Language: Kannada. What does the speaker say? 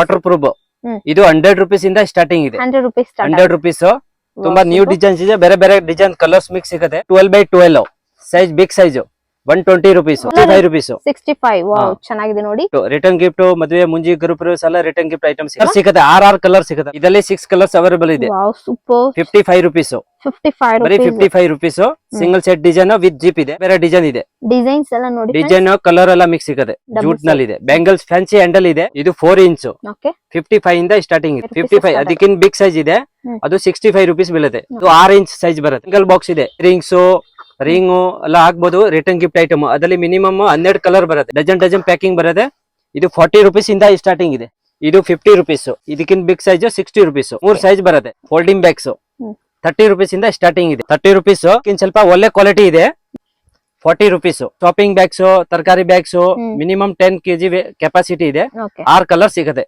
Water proof. ಹ್ಮ್. ಇದು 100 rupees ಇಂದ ಸ್ಟಾರ್ಟಿಂಗ್ ಇದೆ. 100 rupees start 100 rupees. ತುಂಬಾ ನ್ಯೂ ಡಿಸೈನ್ಸ್ ಇದೆ, ಬೇರೆ ಬೇರೆ ಡಿಸೈನ್ ಕಲರ್ಸ್ ಮಿಕ್ಸ್ ಸಿಗುತ್ತೆ. 12x12 size, big size 120 rupees, 65 rupees. 65. Wow, ಚೆನ್ನಾಗಿದೆ ನೋಡಿ. ರಿಟರ್ನ್ ಗಿಫ್ಟ್, ಮದುವೆ ಮುಂಜಿ ಗ್ರೂಪ್ಸ್ ಎಲ್ಲ ರಿಟರ್ನ್ ಗಿಫ್ಟ್ ಐಟಮ್ಸ್ ಸಿಗುತ್ತೆ. 6 ಕಲರ್ ಸಿಗುತ್ತೆ. ಇದರಲ್ಲಿ 6 ಕಲರ್ಸ್ ಅವೈಲೇಬಲ್ ಇದೆ. Wow, super. 55 rupees. 55 ಬರೀ rupees. 55 rupees. Single set design with zip ಇದೆ. ಬೇರೆ ಡಿಸೈನ್ ಇದೆ. ಡಿಸೈನ್ಸ್ ಎಲ್ಲ ನೋಡಿ. ಡಿಸೈನ್ ಕಲರ್ ಎಲ್ಲ ಮಿಕ್ಸ್ ಸಿಗುತ್ತೆ. ಜೂಟ್ ನಲ್ಲಿ ಇದೆ. ಬ್ಯಾಂಗಲ್ಸ್ ಫ್ಯಾನ್ಸಿ ಹ್ಯಾಂಡಲ್ ಇದೆ. ಇದು 4 ಇಂಚ್. ಓಕೆ. 55 ಇಂದ ಸ್ಟಾರ್ಟಿಂಗ್ ಇದೆ. 55 ಅದಕ್ಕಿಂತ ಬಿಗ್ ಸೈಜ್ ಇದೆ. ಅದು 65 rupees ಬೀಳುತ್ತೆ. ಇದು 6 ಇಂಚ್ ಸೈಜ್ ಬರುತ್ತೆ. ಸಿಂಗಲ್ ಬಾಕ್ಸ್ ಇದೆ. ರಿಂಗು ಎಲ್ಲ ಹಾಕ್ಬೋದು. ರಿಟರ್ನ್ ಗಿಫ್ಟ್ ಐಟಮ್ ಅದರಲ್ಲಿ ಮಿನಿಮಮ್ 12 ಕಲರ್ ಬರುತ್ತೆ. ಡಜನ್ ಪ್ಯಾಕಿಂಗ್ ಬರುತ್ತೆ. ಇದು 40 rupees ಇಂದ ಸ್ಟಾರ್ಟಿಂಗ್ ಇದೆ. ಇದು 50 rupees. ಇದಕ್ಕಿಂತ ಬಿಗ್ ಸೈಜ್ 60 rupees. 3 ಸೈಜ್ ಬರುತ್ತೆ. ಫೋಲ್ಡಿಂಗ್ ಬ್ಯಾಗ್ಸ್ 30 rupees ಇಂದ ಸ್ಟಾರ್ಟಿಂಗ್ ಇದೆ. 30 rupees ಸ್ವಲ್ಪ ಒಳ್ಳೆ ಕ್ವಾಲಿಟಿ ಇದೆ. 40 rupees. ಶಾಪಿಂಗ್ ಬ್ಯಾಗ್ಸ್, ತರಕಾರಿ ಬ್ಯಾಗ್ಸ್ ಮಿನಿಮಮ್ 10 kg ಕೆಪಾಸಿಟಿ ಇದೆ. ಓಕೆ. 6 ಕಲರ್ ಸಿಗುತ್ತೆ.